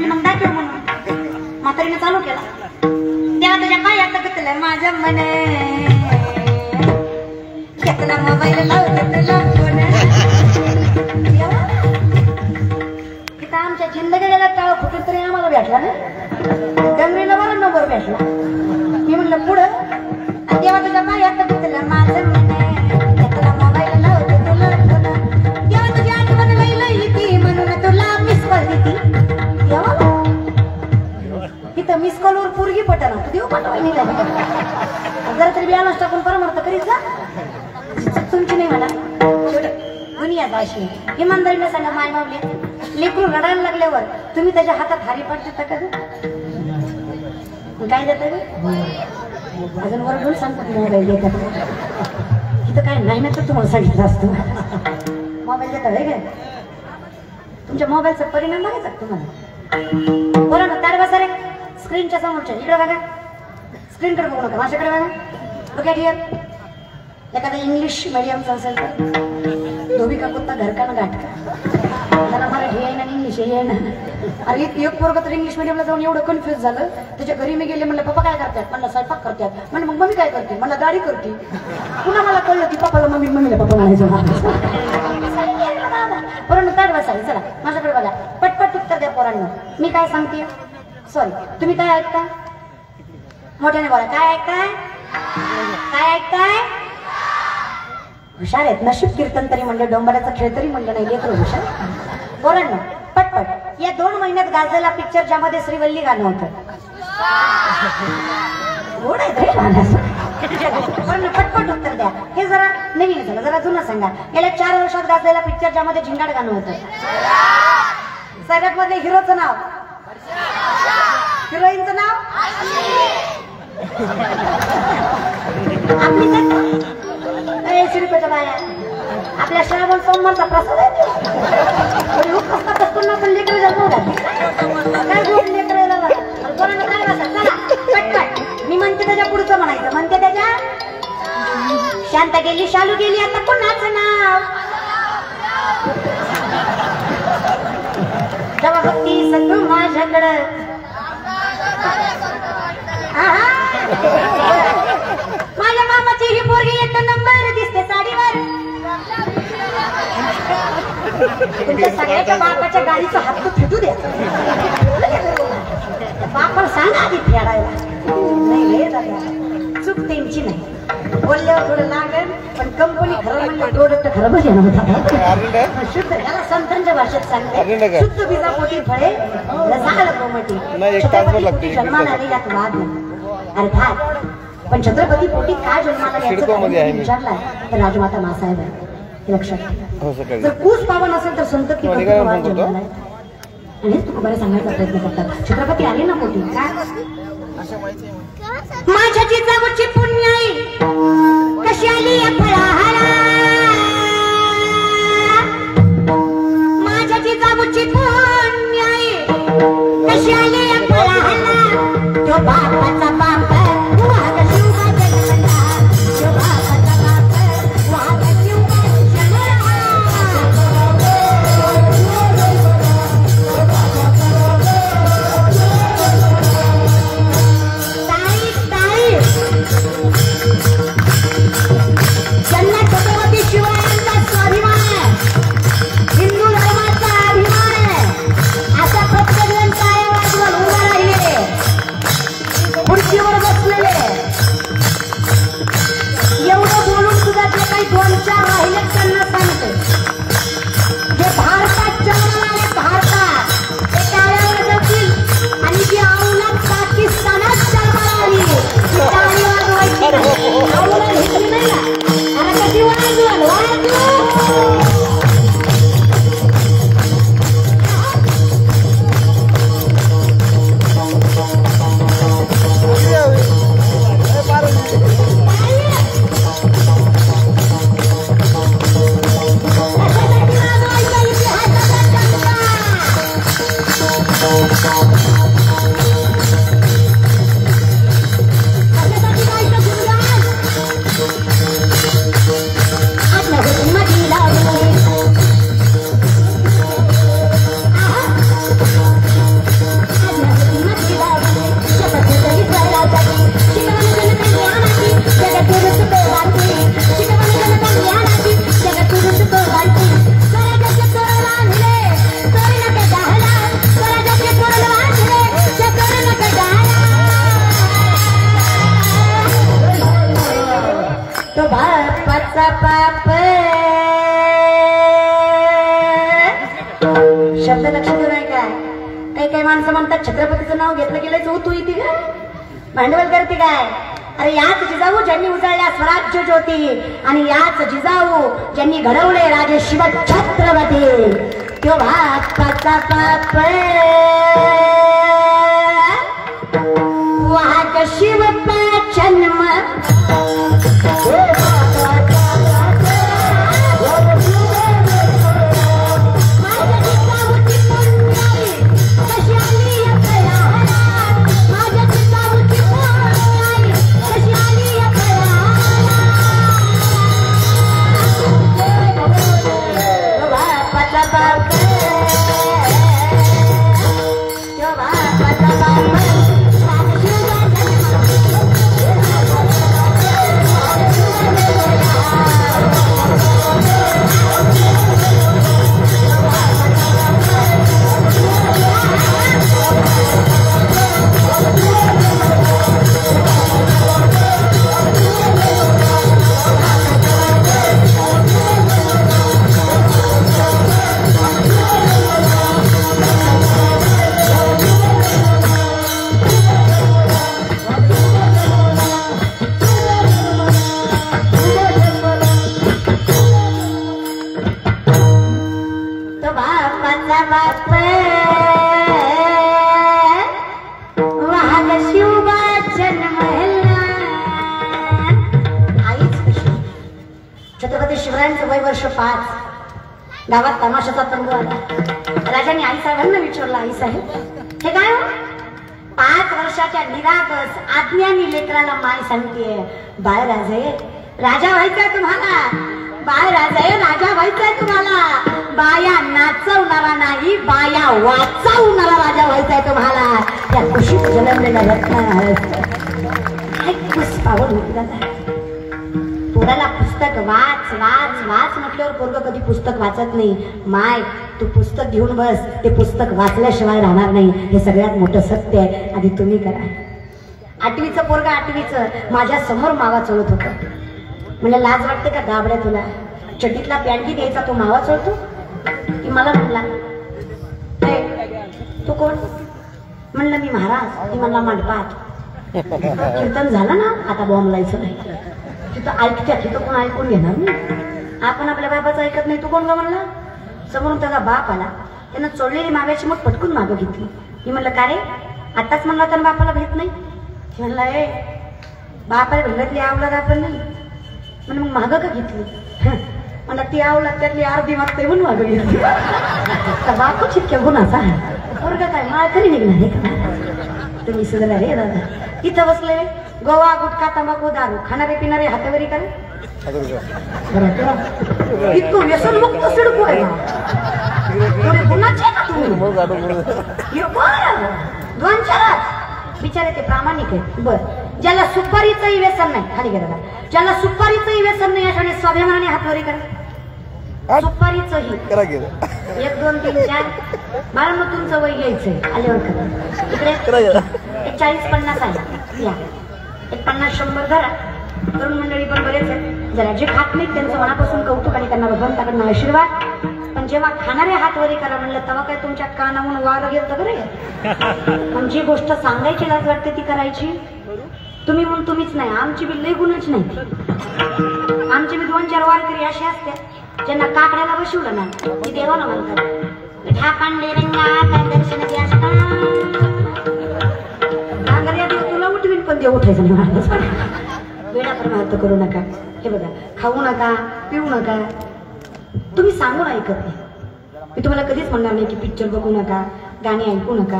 आणि मग दाखव म्हणून म्हातारीने चालू केला. तेव्हा तुझ्या पायात टाकतलं माझ्या मने घेतला मोबाईल लावलं तुला फोन. तिथं आमच्या जिंदगीला टाळ फुटून तरी आम्हाला भेटला ना. गंगरीला बरा नंबर भेटला. मी म्हणलं पुढं तेव्हा तुझ्या पायात टाकतलं माझं मने घेतला मोबाईल लावलं तुला फोन. तेव्हा तुझी आठवण लई ती म्हणून तुला मिस कॉल देती. तिथं मिस कॉल वर पोरगी पटना तू देऊ पाठवाय नाही जरा तरी बॅलन्स टाकून परमार्थ करीत जा. तुमची नाही म्हणा दुनिया अशी इमानदारीने सांगा. माय मावली लेकरू रडायला लागल्यावर तुम्ही त्याच्या हातात हारी पाठ देता का? काय देता ग? अजून वरडून सांगतात मोबाईल देतात. तिथं काय नाही ना तर तुम्हाला सांगितलं असतं. मोबाईल देतात हे काय? तुमच्या मोबाईलचा परिणाम बघायचा तुम्हाला. बोला ना तार बसा रे स्क्रीनच्या समोरच्या इकडे बघा. स्क्रीनकडे बघू नका माझ्याकडे बघा. बघा हिअर एखादा इंग्लिश मीडियमचा असेल तर धोबी का कुत्ता घर का ना गाठ का. त्याला मराठी आहे ना इंग्लिश आहे ना. अरे एक पोरग तर इंग्लिश मीडियमला जाऊन एवढं कन्फ्युज झालं. त्याच्या घरी मी गेले म्हणलं पप्पा काय करतात. म्हणलं स्वयंपाक करतात. म्हणजे मग मम्मी काय करते. म्हणलं गाडी करते. पुन्हा मला कळलं की पप्पाला मम्मी मम्मीला पप्पा म्हणायचं. पोरांनो ताट बसायला चला माझ्याकडे बघा. पटपट उत्तर द्या पोरांनो. मी काय सांगते सॉरी तुम्ही काय ऐकता मोठ्याने बोला. काय ऐकताय काय ऐकताय. हुशार आहेत. नशीब कीर्तन तरी म्हणलं डोंबराचा खेळ तरी म्हणलं नाही लेकरं हुशार. पोरांनो पटपट या 2 महिन्यात गाजलेला पिक्चर ज्यामध्ये श्रीवल्ली गाणं होतं. गोड आहे रे गाणं. पटपट उत्तर द्या. हे जरा नवीन झालं जरा जुनं सांगा. गेल्या 4 वर्षात गाजलेला पिक्चर ज्यामध्ये झिंगाट गाणं होतं. सगळ्यात मधले हिरोचं नाव हिरोईनचं नाव आपली शिरपेच्या बाया आपल्या श्रावण सोमवारचा प्रसाद आहे. पण लेकर काय गोड लेकर कोणाला काय बसा चला पटपट. मी म्हणते त्याच्या पुढचं म्हणायचं. म्हणते त्याच्या शांत गेली शालू गेली आता कोणाचं नाव. जेव्हा बघती सगळं माझ्याकडं माझ्या मामाची ही पोरगी 1 नंबर दिसते साडीवर. तुमच्या सगळ्याच्या बापाच्या गाडीचा हात तो फिटू द्या. बापाला सांगा आधी फेडायला. नाही रे दादा चूक त्यांची नाही. बोलल्यावर थोडं लागेल पण कंपनी खरं म्हणलं प्रोडक्ट खरं बघ. शुद्ध याला संतांच्या भाषेत सांगते. शुद्ध बीजापोटी फळे रसाळ कोमटी जन्माला आले यात वाद नाही अर्थात. पण छत्रपती पोटी काय जन्माला याचं विचारलाय तर राजमाता मासाहेब आहे. लक्षात घ्या. जर कूस पावन असेल तर संतती जन्मालाय आणि तुम्हाला सांगायचा प्रयत्न करतात. छत्रपती आले ना पोटी काय माझ्या जिजाऊची पुण्याई कशी आली फळाहारा. माझ्या जिजाऊची पुण्याई कशी आली फळाहारा. तो बापाचा बाप वाघ शिवबा जन्मला. तो बापाचा बाप वाघ शिवबा जन्मला. ज्यांना छत्रपती शिवरायांचा स्वाभिमान आहे हिंदू धर्माचा अभिमान आहे अशा प्रत्येक जण टाळ्या वाजवून उभा राहिले. पुढची शब्द लक्ष देऊ नाही काय. काही काही माणसं म्हणतात छत्रपतीचं नाव घेतलं गेलं तू येते काय, भांडवल करते काय. अरे याच जिजाऊ ज्यांनी उजळल्या स्वराज्य ज्योती आणि याच जिजाऊ ज्यांनी घडवले राजे शिव छत्रपती. त्यो भाताचा पाप वाहक शिवपा जन्म छत्रपती शिवरायांचं वय वर्ष 5. गावात तमाशाचा तंबू आला. राजांनी आईसाहेबांना विचारलं, आईसाहेब हे काय हो? 5 वर्षाच्या निरागस आज्ञानी लेकराला माय सांगतेय बाळराजे राजा व्हायचंय तुम्हाला, बाळराजे राजा व्हायचंय तुम्हाला. बाया नाचवणारा नाही, बाया वाचवणारा राजा व्हायचंय तुम्हाला. त्या कुशीत जन्मलेला रत्न पावड होती दादा. पोराला पुस्तक वाच वाच वाच म्हटल्यावर पोरग कधी पुस्तक वाचत नाही. माय तू पुस्तक घेऊन बस, ते पुस्तक वाचल्याशिवाय राहणार नाही. हे सगळ्यात मोठं सत्य आहे. आधी तुम्ही करा. 8वीचं पोरग 8वीचं माझ्या समोर मावा चढत होतं. म्हणजे लाज वाटते का गाबड्या तुला? चड्डीतला पॅन्टी द्यायचा तो मावा चढतो की मला म्हणला तू कोण? म्हणलं मी महाराज. ती म्हणला मंडपात कीर्तन झालं ना, आता बॉम्ब लायचं नाही. तिथं ऐकत्या, तिथं कोण ऐकून घेणार नाही. आपण आपल्या बापाचं ऐकत नाही. तू कोण का म्हणला? समोरून त्याचा बाप आला. त्यानं चोळलेली माव्याची मग पटकून मागं घेतली. मी म्हणलं का रे आताच म्हणला तर बापाला भेट नाही. म्हणला ए बापाला भेटली आवलाद आपण नाही. म्हणजे मग मागं का घेतली? मला ती आवलाद त्यातली अर्धी मागते म्हणून मागं घेतली. बापू चितक्या गुणाचा पोरगा काय माळ तरी निघणार आहे का? तुम्ही सुद्धा रे दादा. इथं बसले गोवा गुटखा तंबाखू दारू खाणारे पिणारे हातावरी करे इतकं व्यसनमुक्त सिडको आहे कुणाचे का तुम्ही? 2-4 बिचारे ते प्रामाणिक आहे. बर ज्याला सुपारीचंही व्यसन नाही, खाली गेला, ज्याला सुपारीचंही व्यसन नाही अशाने स्वाभिमानाने हातवरी करे. सुपारीचंही 1 2 3 4 मला मग तुमचं वय घ्यायचंय आल्यावर करा. इकडे 40-50 आहे या. 50-100 घरा. तरुण मंडळी पण बरेच आहेत. जरा जे खात नाहीत त्यांचं मनापासून कौतुक आणि त्यांना भगवंताकडनं आशीर्वाद. पण जेव्हा खाणारे हात वरी करा म्हणलं तेव्हा काय तुमच्या कानावून वारं घेतं बरे. पण जी गोष्ट सांगायची लाज वाटते ती करायची. तुम्ही म्हणून तुम्हीच नाही, आमची बी लय गुणच नाही. आमची बी 2-4 वारकरी असे असते ज्यांना काकड्याला बसवलं ना ती देवाला म्हणतात ढा पांडे रंगा काय दर्शन द्या तुला उठवीन पण देव उठायचं नाही. वेळाप्रमाणे करू नका. हे बघा खाऊ नका पिऊ नका. तुम्ही सांगून ऐकत नाही. मी तुम्हाला कधीच म्हणणार नाही की पिक्चर बघू नका, गाणी ऐकू नका.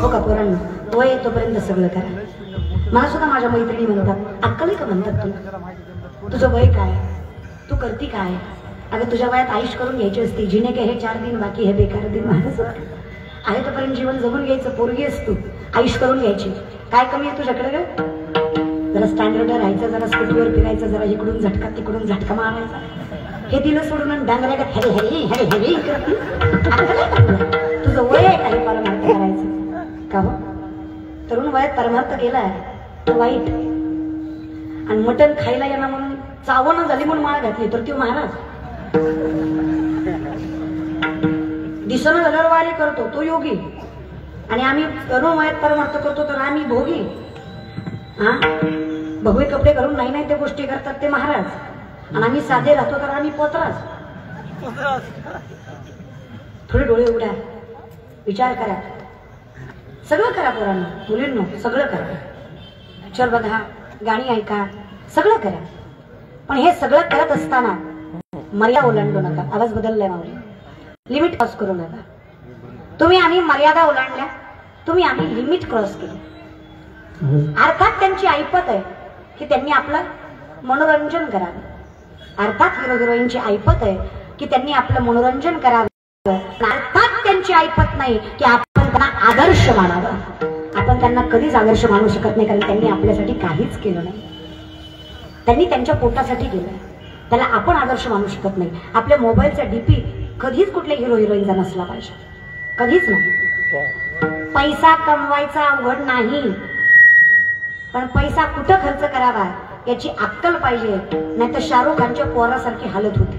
हो का पोरांनो? वय येतोपर्यंत सगळं करा. मला सुद्धा माझ्या मैत्रिणी म्हणतात अक्कल का म्हणतात तुला? तुझं वय काय? तू करती काय? अगं तुझ्या वयात आयुष करून घ्यायची असते. जिने काय हे 4 दिन बाकी हे बेकार दिन माणूस आहे तोपर्यंत जीवन जगून घ्यायचं. पोरगी असतो आयुष करून घ्यायची. काय कमी आहे तुझ्याकडे ग? जरा स्टँडर्ड राहायचं, जरा स्कूटीवर फिरायचं, जरा इकडून झटका तिकडून झटका मारायचा. हे दिलं सोडून डांगऱ्या हरी हरी हरी हरी करते. तुझं वय आहे काही परमार्थ करायचं का? हो तरुण वयात परमार्थ गेलाय तो वाईट. आणि मटण खायला येणार म्हणून चावणं झाली म्हणून माळ घातली तर तो महाराज. दिसणं दरवारी करतो तो योगी आणि आम्ही तरुण वयात परमार्थ करतो तर आम्ही भोगी. हा भगवे कपडे घालून नाही त्या गोष्टी करतात ते महाराज आणि आम्ही साधे राहतो तर आम्ही पोतराज. थोडे डोळे उघडा, विचार करा, सगळं करा पोरांनो मुलींनो, सगळं करा. पिक्चर बघा, गाणी ऐका, सगळं करा. पण हे सगळं करत असताना मर्यादा ओलांडू नका. आवाज बदललाय माऊली. लिमिट क्रॉस करू नका. तुम्ही आम्ही मर्यादा ओलांडल्या, तुम्ही आम्ही लिमिट क्रॉस केली. अर्थात त्यांची ऐपत आहे की त्यांनी आपलं मनोरंजन करावं. अर्थात हिरो हिरोईनची ऐपत आहे की त्यांनी आपलं मनोरंजन करावं. अर्थात त्यांची ऐपत नाही की आपण त्यांना आदर्श मानावं. आपण त्यांना कधीच आदर्श मानू शकत नाही, कारण त्यांनी आपल्यासाठी काहीच केलं नाही. त्यांनी त्यांच्या पोटासाठी केलं, त्याला आपण आदर्श मानू शकत नाही. आपल्या मोबाईलचा डीपी कधीच कुठल्या हिरो हिरोईनचा नसला पाहिजे, कधीच नाही. पैसा कमवायचा अवघड नाही, पण पैसा कुठं खर्च करावा याची अक्कल पाहिजे. नाही तर शाहरुख खानच्या पोरासारखी हालत होती.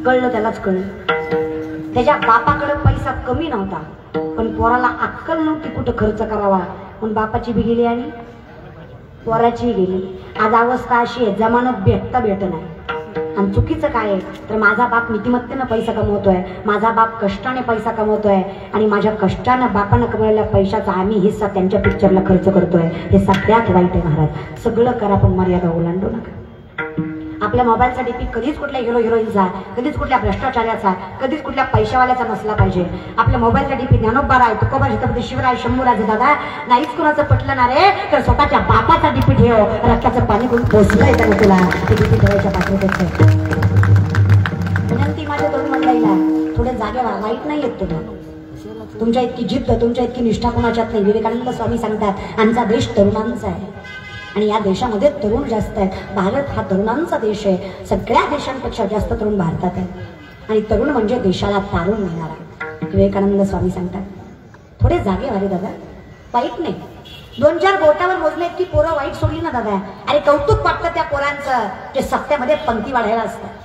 कळलं त्यालाच कळलं. त्याच्या बापाकडे पैसा कमी नव्हता, पण पोराला अक्कल नव्हती कुठं खर्च करावा, पण बापाची बी गेली आणि पोराची गेली. आज अवस्था अशी आहे, जमानत भेट नाही. आणि चुकीचं काय आहे तर माझा बाप नीतिमत्तेनं पैसा कमवतोय, माझा बाप कष्टाने पैसा कमवतोय आणि माझ्या कष्टानं बापानं कमवलेल्या पैशाचा आम्ही हिस्सा त्यांच्या पिक्चरला खर्च करतोय. हे सगळ्यात वाईट आहे महाराज. सगळं करा पण मर्यादा ओलांडू नका. आपल्या मोबाईलचा डीपी कधीच कुठल्या हिरो हिरोईनचा, कधीच कुठल्या भ्रष्टाचार्याचा, कधीच कुठल्या पैशावाल्याचा नसला पाहिजे. आपल्या मोबाईलचा डीपी ज्ञानोबा राय, तुकोबा छत्रपती शिवराय, शंभूराजे दादा नाहीच कुणाचं पटलं ना रे तर स्वतःच्या बापाचा डीपी ठेव. रक्ताचं पाणी करून पोचलंय त्यानं तुला, ते डीपी ठेवायच्या पात्रतेचं. विनंती माझ्या तरुण मंडळीला, थोडे जागे व्हा. वाईट नाही येत तुम्ही. तुमच्या इतकी जिद्द, तुमच्या इतकी निष्ठा कुणाच्यात नाही. विवेकानंद स्वामी सांगतात आमचा देश तरुणांचा आहे आणि या देशामध्ये तरुण जास्त आहेत. भारत हा तरुणांचा देश आहे. सगळ्या देशांपेक्षा जास्त तरुण भारतात आहे आणि तरुण म्हणजे देशाला तारून नेणारा. विवेकानंद स्वामी सांगतात. थोडे जागे व्हा रे दादा, वाईट नाही. 2-4 बोटावर मोजणे इतकी पोरं वाईट सोडली ना दादा. अरे कौतुक वाटतं त्या पोरांचं जे सत्यामध्ये पंक्ती वाढायला असतात.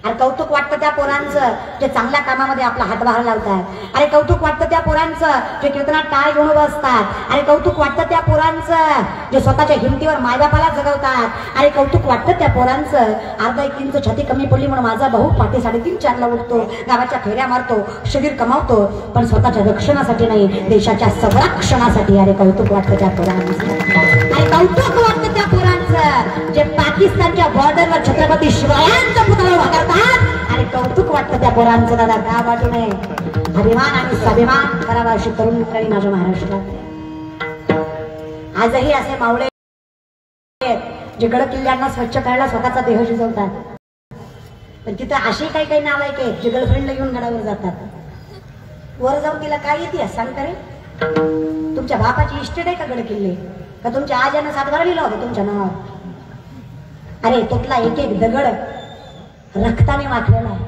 अरे कौतुक वाटतं त्या पोरांचं जे चांगल्या कामामध्ये आपला हातभार लावतात. अरे कौतुक वाटतं त्या पोरांचं जे कीर्तनात टाळ घेऊन उभं असतात. अरे कौतुक वाटतं त्या पोरांचं जे स्वतःच्या हिमतीवर मायबापाला जगवतात. अरे कौतुक वाटतं त्या पोरांचं अर्धा 1 इंच छाती कमी पडली म्हणून माझा भाऊ पाठी 3:30-4 ला उठतो, गावाच्या फेऱ्या मारतो, शरीर कमावतो, पण स्वतःच्या रक्षणासाठी नाही, देशाच्या संरक्षणासाठी. अरे कौतुक वाटतं त्या पोरांचं. अरे कौतुक वाटतं त्या पोरांचं जे पाकिस्तानच्या बॉर्डरवर छत्रपती शिवायांचा पुतळा उभा करतात. अरे कौतुक वाटतं त्या पोरांचं दादा. का वाटू नये? अभिमान आणि स्वाभिमान करावा अशी तरुण मंडळी माझ्या महाराष्ट्रात. आजही असे मावळे जे गड किल्ल्यांना स्वच्छ करायला स्वतःचा देह शिजवतात, पण तिथं अशी काही नालायक आहेत जे गर्लफ्रेंडला घेऊन गडावर जातात. वर जाऊन तिला काय येते सांगता रे? तुमच्या बापाची इस्टेट आहे का गड किल्ले? का तुमच्या आजानं सातबारा लिहिला होता तुमच्या नावावर? अरे त्यातला एक दगड रक्ताने माखलेला आहे.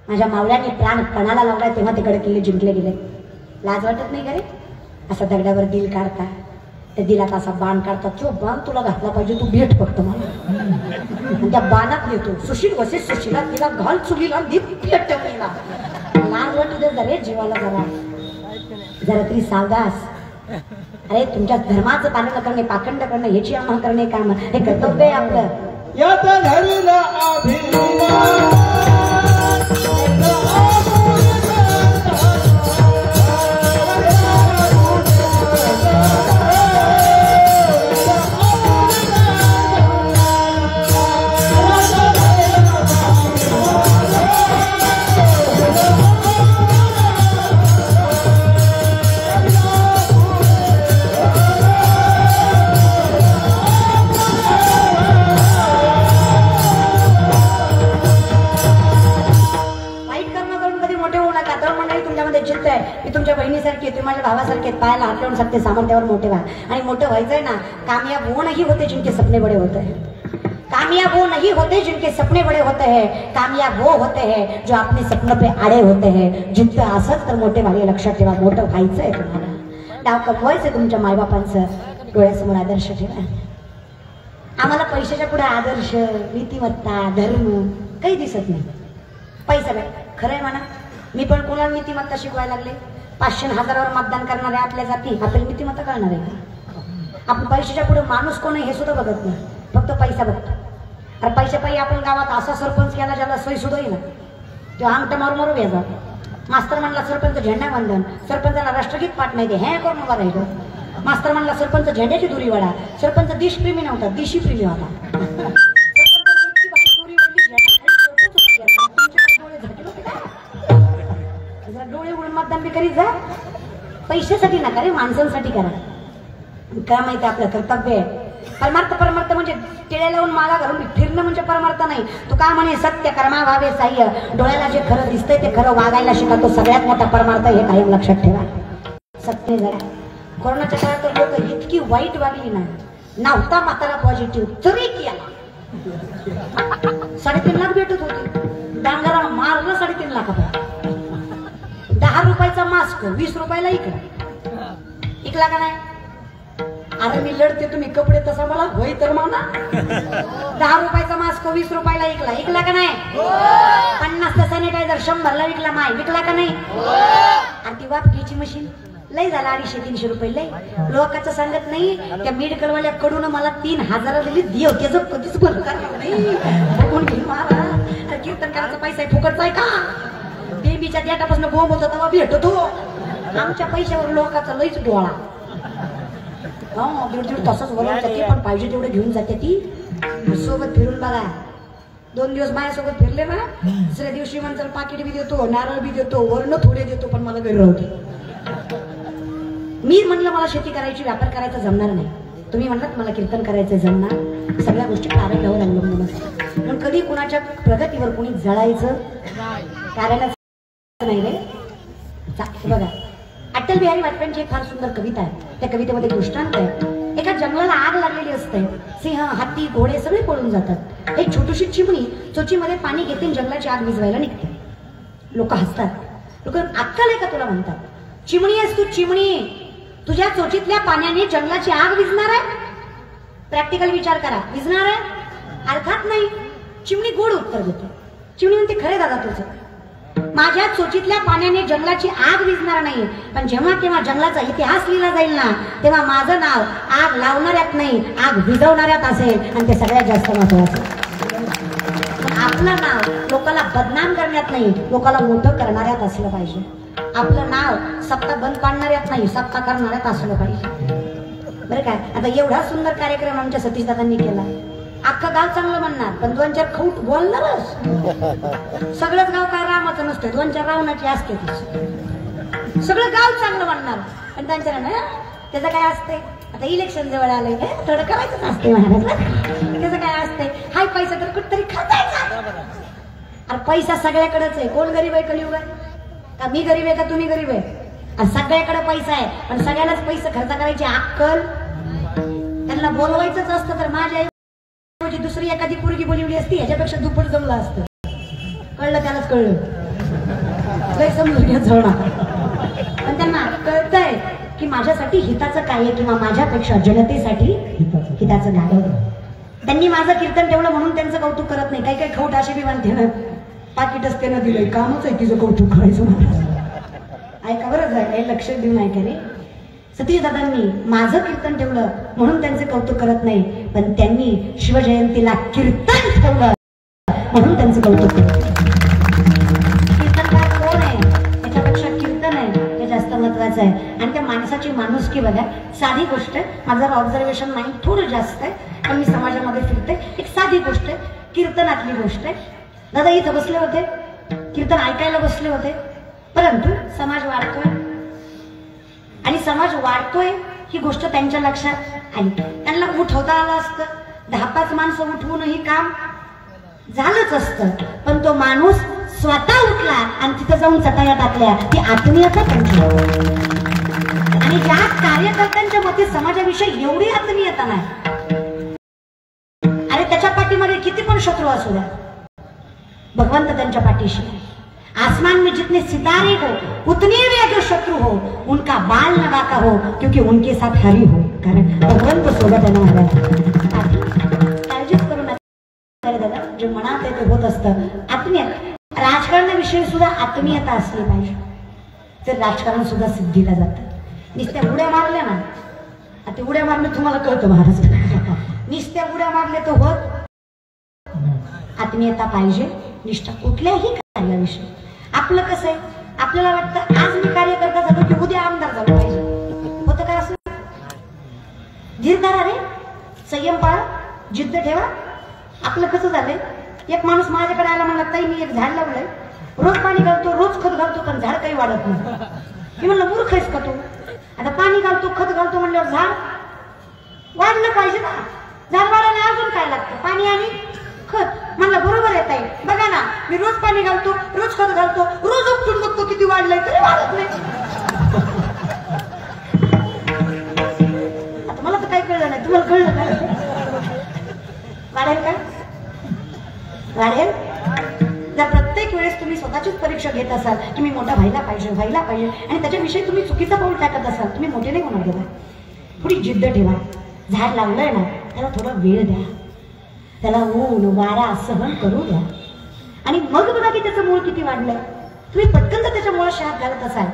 माझ्या मावळ्यांनी प्राण पणाला लावलाय तेव्हा ते गड किल्ले जिंकले गेले. लाज वाटत नाही का रे? असं दगडावर दिल काढता, त्या दिलात असा बाण काढता. तो बाण तुला घातला पाहिजे, तू भेट फक्त मला. आणि त्या बाणात येतो सुशील वसे सुशीला तिला घाल चुलीला भेट ठेवलेला. लाज वाटू दे जरे जीवाला, जरा तरी सावधास. अरे तुमच्या धर्माचं पालन करणे, पाखंड करणं ह्याची आम्हा करणे काम हे कर्तव्य आहे आपलं. तुमच्या बहिणीसारखी, तुम्ही माझ्या भावासारखे, पायाला हात लावून सांगते सामर्थ्यावर मोठे व्हा. आणि मोठं व्हायचंय ना, कामयाब वो नहीं होते जिनके सपने बड़े होते हैं. कामयाब वो नहीं होते जिनके सपने बड़े होते हैं. कामयाब वो होते हैं जो अपने सपनों पे आड़े होते हैं. जिंकतं असंच तर मोठे व्हावे. लक्षात ठेवा, मोठं व्हायचंय तुम्हाला. नाव कमवायचं तुमच्या मायबापांचं. डोळ्यासमोर आदर्श ठेवा. आम्हाला पैशाच्या पुढे आदर्श, नीतिमत्ता, धर्म काही दिसत नाही. पैसा काय खरंय म्हणा, मी पण कोणाला नीतिमत्ता शिकवायला लागले? 500 हजारावर मतदान करणारे आपल्या जाती आपल्याला नीतिमत्ता कळणार आहे का? आपण पैशाच्या पुढे माणूस कोण आहे हे सुद्धा बघत नाही, फक्त पैसा बघतो. अरे पैसे पायी आपण गावात असा सरपंच केला ज्याला सोयी सुद्धा येईल, तो अंगठा मारू मारू व्याजा. मास्तर म्हणला सरपंच झेंडा वंदन, सरपंचाला राष्ट्रगीत पाठ नाही, हे करून उभा राहिलो. मास्तर म्हणला सरपंच झेंड्याची दुरी वाढा, सरपंच देशप्रेमी नव्हता, देशी प्रेमी होता. डोळे उघडून मतदान बी करीत जा. पैशासाठी नका रे, माणसांसाठी करा. काय माहिती आपलं कर्तव्य आहे. परमार्थ म्हणजे टिळ्या लावून माला घालून फिरणं म्हणजे परमार्थ नाही. तू का म्हणे सत्य कर्मा भावे साह्य, डोळ्याला जे खरं दिसतंय ते खरं वागायला शिका, तो सगळ्यात मोठा परमार्थ. हे कायम लक्षात ठेवा. सत्य जरा कोरोनाच्या काळात तर लोक इतकी वाईट वागली ना, नव्हता म्हातारा पॉझिटिव्ह तरी केला. 3.5 लाख भेटत होते, डांगरा मारलं 3.5 लाखात. 10 रुपयाचा मास्क 20 रुपयाला इकला का नाही? अरे मी लढते, तुम्ही कपडे तसा मला होय तर म्हणा. 10 रुपयाचा मास्क 20 रुपयाला इकला का नाही? 50चा सॅनिटायझर 100ला विकला माय, विकला का नाही? आणि ती वापकीची मशीन लय झाला 250-300 रुपये लय. लोकांचं सांगत नाही, त्या मेडिकल वाल्याकडून मला 3000 दिली, देव त्याचं कधीच बंद करणार नाही. बघून घे महाराज, कीर्तन करायचा पैसा फुकटचा आहे का? देवीच्या देटापासून गोम होतो तेव्हा भेटतो. आमच्या पैशावर लोकांचा लईच डोळा. दीड तासच वरून जाते, पण पाहिजे तेवढे घेऊन जाते ती. सोबत फिरून बघा. 2 दिवस माझ्यासोबत फिरले ना, दुसऱ्या दिवशी म्हणतात पाकिट बी देतो, नारळ बी देतो, वर्ण थोडे देतो, पण मला घरी राहते. मी म्हणलं मला शेती करायची, व्यापार करायचा जमणार नाही. तुम्ही म्हणलात मला कीर्तन करायचं जमणार. सगळ्या गोष्टी कार्यावर अवलंबून असतात. पण कधी कुणाच्या प्रगतीवर कोणी जळायचं कार्याला नाही रे. बघा, अटल बिहारी वाजपेयींची एक फार सुंदर कविता आहे. त्या कवितेमध्ये दृष्टांत आहे. एका जंगलाला आग लागलेली असते, सिंह, हत्ती, घोडे सगळे पळून जातात. एक छोटीशी चिमणी चोचीमध्ये पाणी घेते, जंगलाची आग विझवायला निघते. लोक हसतात. लोक अक्कल आहे का तुला म्हणतात? चिमणी आहेस तू, चिमणी. तुझ्या चोचीतल्या पाण्याने जंगलाची आग विझणार आहे? प्रॅक्टिकल विचार करा, विझणार आहे? अर्थात नाही. चिमणी गोड उत्तर देते. चिमणी म्हणते खरे दादा तुझं, माझ्या चोचीतल्या पाण्याने जंगलाची आग विझणार नाही, पण जेव्हा केव्हा जंगलाचा इतिहास लिहिला जाईल ना, तेव्हा माझं नाव आग लावणाऱ्यात नाही, आग विझवणाऱ्यात असेल. आणि ते सगळ्यात जास्त महत्वाचं. आपलं नाव लोकांना बदनाम करण्यात नाही, लोकांना मोठं करणाऱ्यात असलं पाहिजे. आपलं नाव सत्ता बंद पाडणाऱ्यात नाही, सत्ता करणाऱ्यात असलं पाहिजे. बरं काय? आता एवढा सुंदर कार्यक्रम आमच्या सतीश दादांनी केला. अख्खं गाव चांगलं म्हणणार, पण 2-4 खोट बोलणारच. सगळंच गाव काय रामाचं नसतं, 2-4 रावणाची असते. सगळं गाव चांगलं म्हणणार, पण त्यांच्या ना त्याचं काय असतंय? आता इलेक्शन जवळ आलंय, थोडं करायचंच असते महाराजला. त्याचं काय असतंय? हाय पैसा तर कुठतरी खातायचा. अरे पैसा सगळ्याकडेच आहे. कोण गरीब आहे कलियुगात? का मी गरीब आहे का तुम्ही गरीब आहे? सगळ्याकडे पैसा आहे, पण सगळ्यालाच पैसे खर्च करायची अक्कल. त्यांना बोलवायचंच असतं तर माझ्या दुसरी एखादी पोरगी बोलवली असती, ह्याच्यापेक्षा दुप्पट जमलं असतं. कळलं? त्यालाच कळलं. लय समजून घ्या झोडा. पण त्यांना कळतंय की माझ्यासाठी हिताचं काय आहे, किंवा माझ्यापेक्षा जनतेसाठी हिताचं काय आहे. त्यांनी माझं कीर्तन ठेवलं म्हणून त्यांचं कौतुक करत नाही. काही काही खौट असे बी म्हणते ना, पाकिटच त्यानं दिलंय, कामच आहे तिचं कौतुक करायचं. ऐका बरं, काही लक्ष देऊन ऐका रे. सतीश दादांनी माझं कीर्तन ठेवलं म्हणून त्यांचे कौतुक करत नाही, पण त्यांनी शिवजयंतीला कीर्तन ठेवलं म्हणून त्यांचं कौतुक करत. कीर्तनकार कोण आहे? त्याच्यापेक्षा कीर्तन आहे हे जास्त महत्वाचं आहे. आणि त्या माणसाची माणुसकी बघा. साधी गोष्ट आहे, माझं ऑब्झर्वेशन नाही, थोडं जास्त आहे, पण मी समाजामध्ये फिरते. एक साधी गोष्ट आहे, कीर्तनातली गोष्ट आहे. दादा इथं बसले होते, कीर्तन ऐकायला बसले होते, परंतु समाज वाढतोय आणि समाज वाढतोय ही गोष्ट त्यांच्या लक्षात आली. त्यांना उठवता आलं असतं, 10-5 माणसं उठवूनही काम झालंच असतं, पण तो माणूस स्वतः उठला आणि तिथं जाऊन चटाया टाकल्या. ती आत्मीयता त्यांची. आणि ज्या कार्यकर्त्यांच्या मते समाजाविषयी एवढी आत्मीयता नाही, अरे त्याच्या पाठीमध्ये किती पण शत्रू असू द्या, भगवंत त्यांच्या पाठीशी. आसमान में जितने सितारे हो उतने भी अगर शत्रु हो, उनका बाल न बाका हो, क्योंकि उनके साथ हरि हो. कारण भगवंत सोबत आहे ना महाराज. काळजीच करू नका दादा, जे मनात आहे ते होत असतं. आत्मीय राजकारणाविषयी सुद्धा आत्मीयता असली पाहिजे, तर राजकारण सुद्धा सिद्धीला जातं. नुसत्या उड्या मारल्या ना, आता उड्या मारलं तुम्हाला कळतं महाराज, नुसत्या उड्या मारल्या तर होत. आत्मीयता पाहिजे, निष्ठा कुठल्याही कार्याविषयी. आपलं कसं आहे, आपल्याला वाटतं आज मी कार्यकर्ता झालो की उद्या आमदार झालो पाहिजे. होतं का असं? धीर धरा रे, संयम पाळा, जिद्द ठेवा. आपलं कसं झालंय, एक माणूस माझ्याकडे आला म्हणला, ताई मी एक झाड लावलंय, रोज पाणी घालतो, रोज खत घालतो, पण झाड काही वाढत नाही. मी म्हणलं मूर्ख आहेस का तू? आता पाणी घालतो, खत घालतो म्हणल्यावर झाड वाढलं पाहिजे ना. झाड वाढायला अजून काय लागतं? पाणी आणि खत. म्हणलं बरोबर आहे ताई, बघा ना मी रोज पाणी घालतो, रोज खत घालतो, रोज उपटून बघतो किती वाढलंय, तरी वाढत नाही. आता मला तर काही कळलं नाही, तुम्हाला कळलं काय? वाढेल का? वाढेल. जर प्रत्येक वेळेस तुम्ही स्वतःचीच परीक्षा घेत असाल की मी मोठा व्हायला पाहिजे आणि त्याच्याविषयी तुम्ही चुकीचा पाऊल टाकत असाल, तुम्ही मोठे नाही होणार. देवा थोडी जिद्द ठेवा. झाड लावलंय ना, त्याला थोडा वेळ द्या, त्याला ऊन वारा सहन करू द्या, आणि मग बघा की त्याचं मूळ किती वाढलंय. तुम्ही पटकन जर त्याच्या मुळात शहात घालत असाल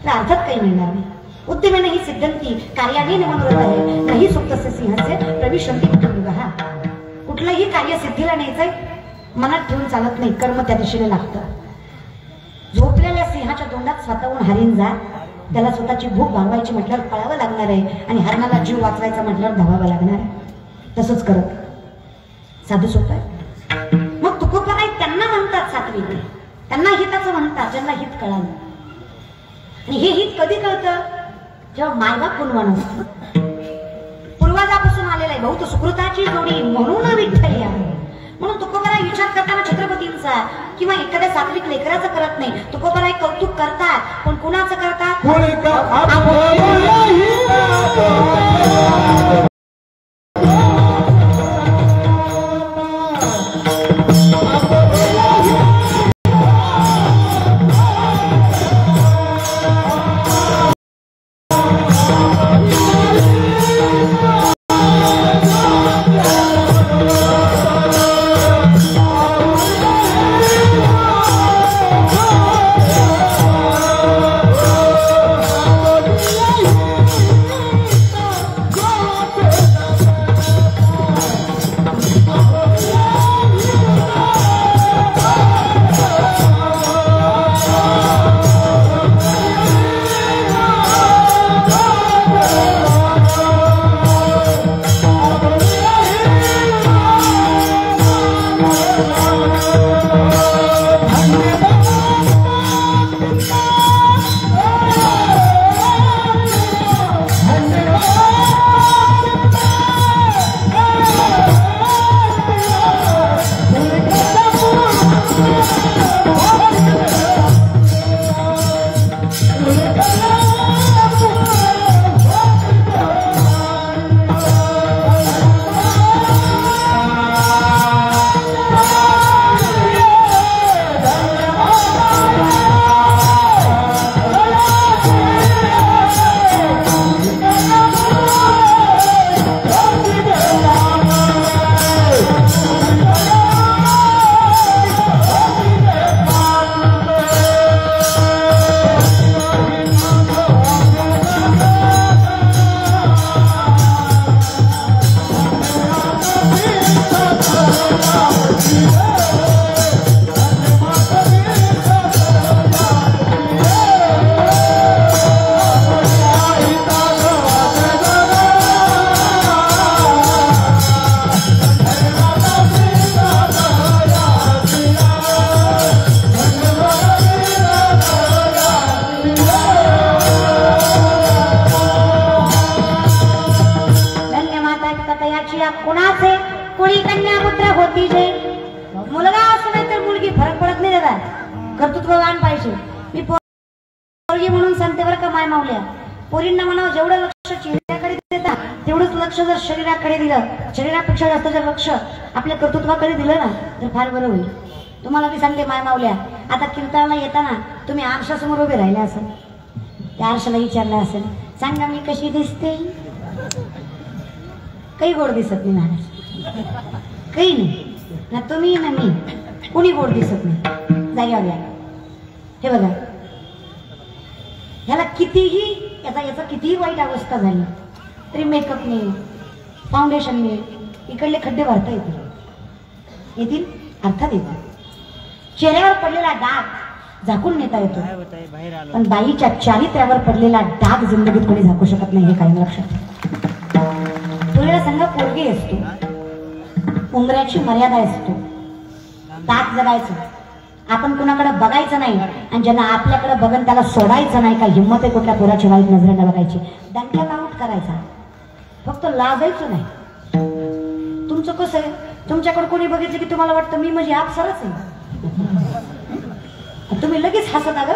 तर अर्थात काही मिळणार नाही. उद्यमेन ही सिद्धंती कार्याने मनोरथ आहे, नाही सुप्तस्य सिंहस्य प्रविशन्ति विक्रमगः. कुठलंही कार्य सिद्धीला न्यायचंय मनात ठेवून चालत नाही, कर्म त्या दिशेने लागतं. झोपलेल्या सिंहाच्या तोंडात स्वतःहून हरिण जा, त्याला स्वतःची भूक भागवायची म्हटल्यावर पळावं लागणार आहे, आणि हरणाला जीव वाचवायचा म्हटल्यावर धावावं लागणार आहे. तसंच करत साधू सोपं आहे. मग तुकोबा काय त्यांना म्हणतात सात्विक, त्यांना हिताचं म्हणतात ज्यांना हित कळालं. आणि हे हित कधी कळतं? जेव्हा मायबाप गुणवान असतो. पूर्वजापासून आलेला आहे, बहुत सुकृताची जोडी म्हणून विठ्ठल या. म्हणून तुकोबाराय विचार करताना छत्रपतींचा किंवा एखाद्या सात्विक लेकराचं करत नाही. तुकोबाराय कौतुक करतात, पण कुणाचं करतात? कुणाचे कुणी कन्या पुत्र होती जे. मुलगा असो नाही तर मुलगी, फरक पडत नाही दादा, कर्तृत्ववान पाहिजे. मी पोरगी म्हणून सांगते बरं का माय मावल्या, पोरींना म्हणावं जेवढं लक्ष चेहऱ्याकडे देता तेवढंच लक्ष जर शरीराकडे दिलं, शरीरापेक्षा जास्त जर लक्ष आपल्या कर्तृत्वाकडे दिलं ना तर फार बरं होईल. तुम्हाला मी सांगते माय मावल्या, आता कीर्तनाला येताना तुम्ही आरशासमोर उभे राहिले असेल, त्या आरशाला विचारलं असेल, सांगा मी कशी दिसते? काही गोड दिसत नाही महाराज, काही नाही ना, तुम्ही ना मी, कोणी गोड दिसत नाही. जाग्यावर या. हे बघा, ह्याला कितीही याचा कितीही वाईट अवस्था झाली तरी मेकअपने, फाउंडेशनने इकडले खड्डे भरता येतील अर्थात येतील. चेहऱ्यावर पडलेला डाग झाकून नेता येतो, पण बाईच्या चारित्र्यावर पडलेला डाग जिंदगीत कोणी झाकू शकत नाही, हे कायम लक्षात. तुला संघ पोरगी असतो, उमऱ्याची मर्यादा असतो, दात जगायचं, आपण कुणाकडे बघायचं नाही, आणि ज्यांना आपल्याकडे बघन त्याला सोडायचं नाही. का हिंमत आहे कुठल्या पोराची वाईट नजरेने बघायची? डंक्याला आउट करायचा, फक्त लाजायचं नाही. तुमचं कसं आहे, तुमच्याकडे कोणी बघितलं की तुम्हाला वाटतं मी म्हणजे अप्सराच आहे, तुम्ही लगेच हसत. अगं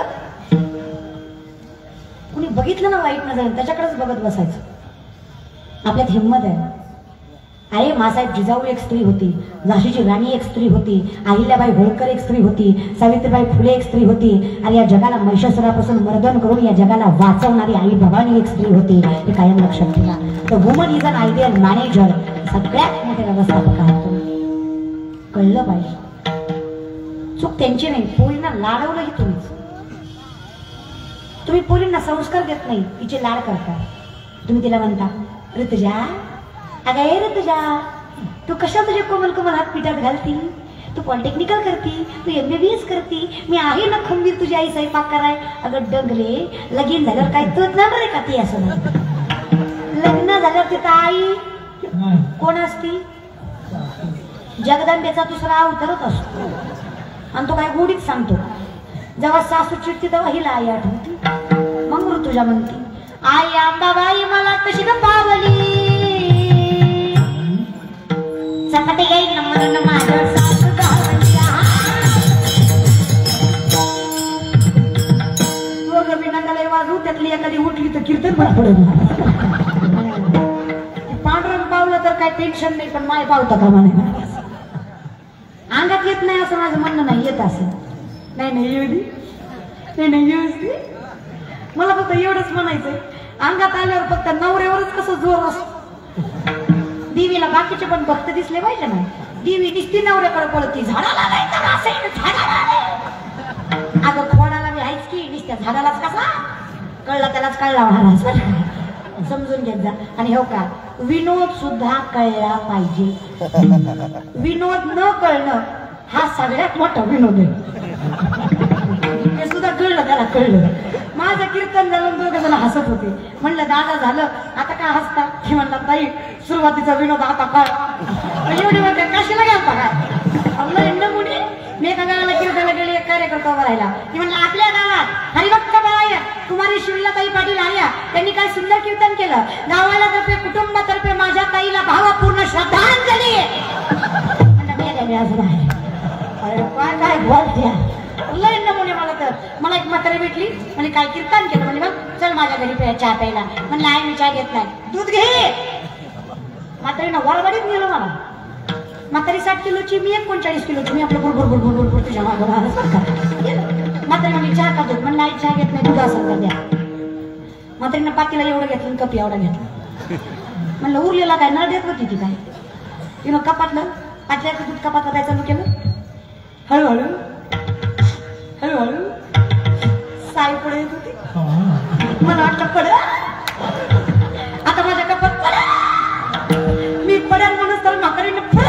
कुणी बघितलं ना वाईट नजरेने त्याच्याकडेच बघत बसायचं. आपल्यात हिंमत आहे. अरे मासाहेब जिजाऊ एक स्त्री होती, झाशीची राणी एक स्त्री होती, अहिल्याबाई होळकर एक स्त्री होती, सावित्रीबाई फुले एक स्त्री होती, आणि या जगाला महिषासुरापासून मर्दन करून या जगाला वाचवणारी आई भवानी एक स्त्री होती. हे कायम लक्षात ठेवा. तर woman is an ideal manager, सगळ्यात मोठे व्यवस्थापक आहात तुम्ही, कळलं पाहिजे. चूक त्यांची नाही, पोरींना लाडवलंही तुम्हीच. तुम्ही पोरींना संस्कार देत नाही, तिचे लाड करता. तुम्ही तिला म्हणता ऋतुजा, अगं ए ऋतुजा, तू कशा तुझे कोमल कोमल हात पिठात घालती, तू पॉलिटेक्निकल करती, तू MBBS करती, मी आहे ना खंबीर तुझी आई स्वयंपाक कराय. अगं डंगरे, लगीन झाल्यावर काय तूच ना रे का ती? असं लग्न झाल्यावर तिथं आई कोण असती? जगदंबेचा दुसरा अवतारच असतो, आणि तो काय गोडीत सांगतो. जेव्हा सासू चिडती तेव्हा हिला आई आठवती. मग ऋतुजा म्हणती, आई अंबाबाई मला कशी ग पावली, चपाटे येईल ना म्हणून माझं सासू वाजू. त्यातली एखादी उठली तर कीर्तन मला पडत. पांढरं पावलं तर काय टेन्शन नाही, पण माय पावता का म्हणे अंगात येत नाही असं माझं म्हणणं नाही. येत असं नाही येऊ. मला फक्त एवढंच म्हणायचंय, अंगात आल्यावर फक्त नवऱ्यावरच कसं जोर असतो. देवीला बाकीचे पण भक्त दिसले पाहिजे ना. देवी दिसती नवऱ्याकडे पळती, झाडाला अगं खोडाला मी आहेच की, दिसत्या झाडालाच कसा कळला त्यालाच कळला होणार, समजून घेत जा. आणि हो का, विनोद सुद्धा कळला पाहिजे. विनोद न कळणं हा सगळ्यात मोठा विनोद आहे. ते सुद्धा कळलं, त्याला कळलं. माझं कीर्तन झालं, दोघं जण हसत होते. म्हणलं दादा झालं, आता काय हसता? की म्हणला ताई सुरुवातीचा विनोद आता कळ. एवढी म्हणते कशाला घ्याल काय मुली. मी एका गावाला कीर्तनाला गेली, एक कार्यकर्ता उभा राहिला. की म्हणलं आपल्या गावात हरिभक्त बाळाया कुमारी शिवलाताई पाटील आल्या, त्यांनी काय सुंदर कीर्तन केलं. गावाला तर्फे कुटुंबातर्फे माझ्या ताईला भावपूर्ण श्रद्धांजली. काय बोलत्या लय नमुने. मला एक म्हातारी भेटली, म्हणजे काय कीर्तन केलं, म्हणजे मग चल माझ्या घरी चहा प्यायला. म्हणलं आई मी चहा घेत नाही, दूध घे. म्हातारीनं वरवाडीत नेलं मला. म्हातारी 60 किलोची, मी 39 किलोची. मी आपलं बुडबुड तुझ्या मागं म्हातारी म्हणजे चहा का दूध? म्हणलं आई चहा घेत नाही, दूध असं कर द्या. म्हातारीनं पातीला एवढं घेतलं, कप एवढा घेतला. म्हणलं उरलेला काय नळ देत होती ती काय? तिनं कपातलं पातल्याचं दूध कपातलं द्यायचं चालू केलं. हळूहळू साई पुढे येत होती. मला वाटलं पड, आता माझ्या कपात पड, मी पडेल म्हणून तर म्हातारीने पड.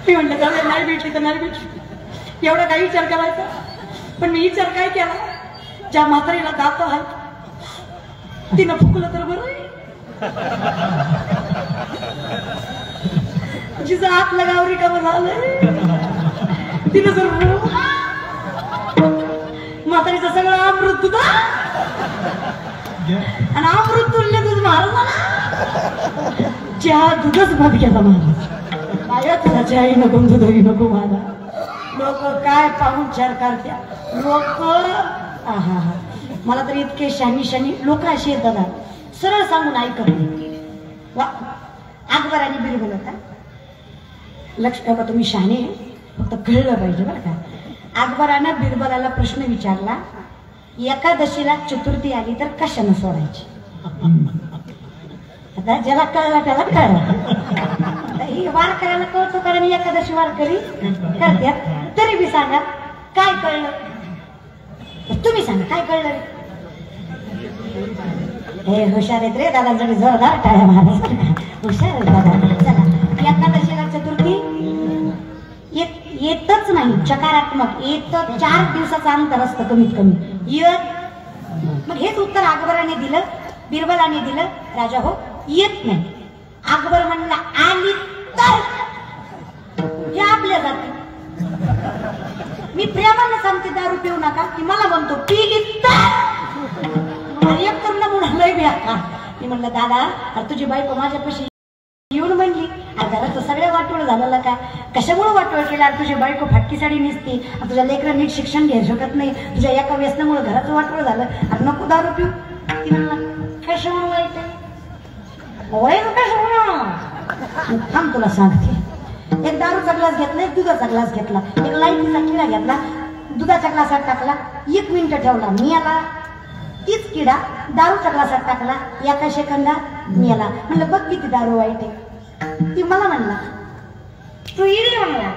मी म्हणलं तर नाही भेटली तर नाही भेटली, एवढा काही विचार करायचा. पण मी विचार काय केला, ज्या म्हातारीला दात आहे तिनं फुकलं तर बरं. जिचा हात लगावरी का झालं तिनं जर म्हातारीचं सगळं अमृत तुझा, आणि अमृत तुलने तुझ महाराज चहा दुधच भात घेता महाराज. माझ्या तुला चहाही नको, दुधही नको मला. लोक काय पाहून चार करत्या लोक. हा मला तर इतके शानी लोक अशी आहेत दादा, सरळ सांगून ऐकत. अकबर आणि बिरबल होता. लक्ष ठेवा, तुम्ही शहाणे फक्त कळलं पाहिजे बरं का. अकबरानं बिरबलाला प्रश्न विचारला, एकादशीला चतुर्थी आली तर कशानं सोडायची? आता ज्याला कळला त्याला कळला. ही वार करायला कळतो कारण एकादशी वार करी करते तरी बी सांगा काय कळलं तुम्ही सांगा काय कळलं हे हुशार आहेत रे दादा जरी जोरदार टाळ्या मारा हुशार आहे दादा चला एकादशीला चतुर्थी येतच नाही चकारात्मक येत 4 दिवसाचं अंतर असतं कमीत कमी येत मग हेच उत्तर अकबराने दिलं बिरबलाने दिलं राजा हो येत नाही अकबर म्हणला आली तर हे आपल्या जाती मी प्रेमाने सांगते दारू पिऊ नका की मला म्हणतो पिली तर एक तर ना म्हणून लय बेकार मी म्हणलं दादा तुझी बायको माझ्यापाशी येऊन म्हणली घराचं सगळं वाटोळ झालेलं का कशामुळे वाटोळ केला तुझी बायको फाटकी साडी नेसते तुझ्या लेकरं नीट शिक्षण घेऊ शकत नाही तुझ्या एका व्यसनामुळे घराचं वाटोळ झालं आणि नको दारू पिऊ ती म्हणला कशामुळे वाईट वाईट कशामुळे थांब तुला सांगते एक दारूचा ग्लास घेतला एक दुधाचा ग्लास घेतला एक लाईटीचा किडा घेतला दुधाच्या ग्लासात टाकला 1 मिनिट ठेवला मी आला तीच किडा दारूच्या ग्लासात टाकला एका सेकंदात मी आला म्हणलं बघ किती दारू वाईट आहे ती मला म्हणला तू इडी म्हणला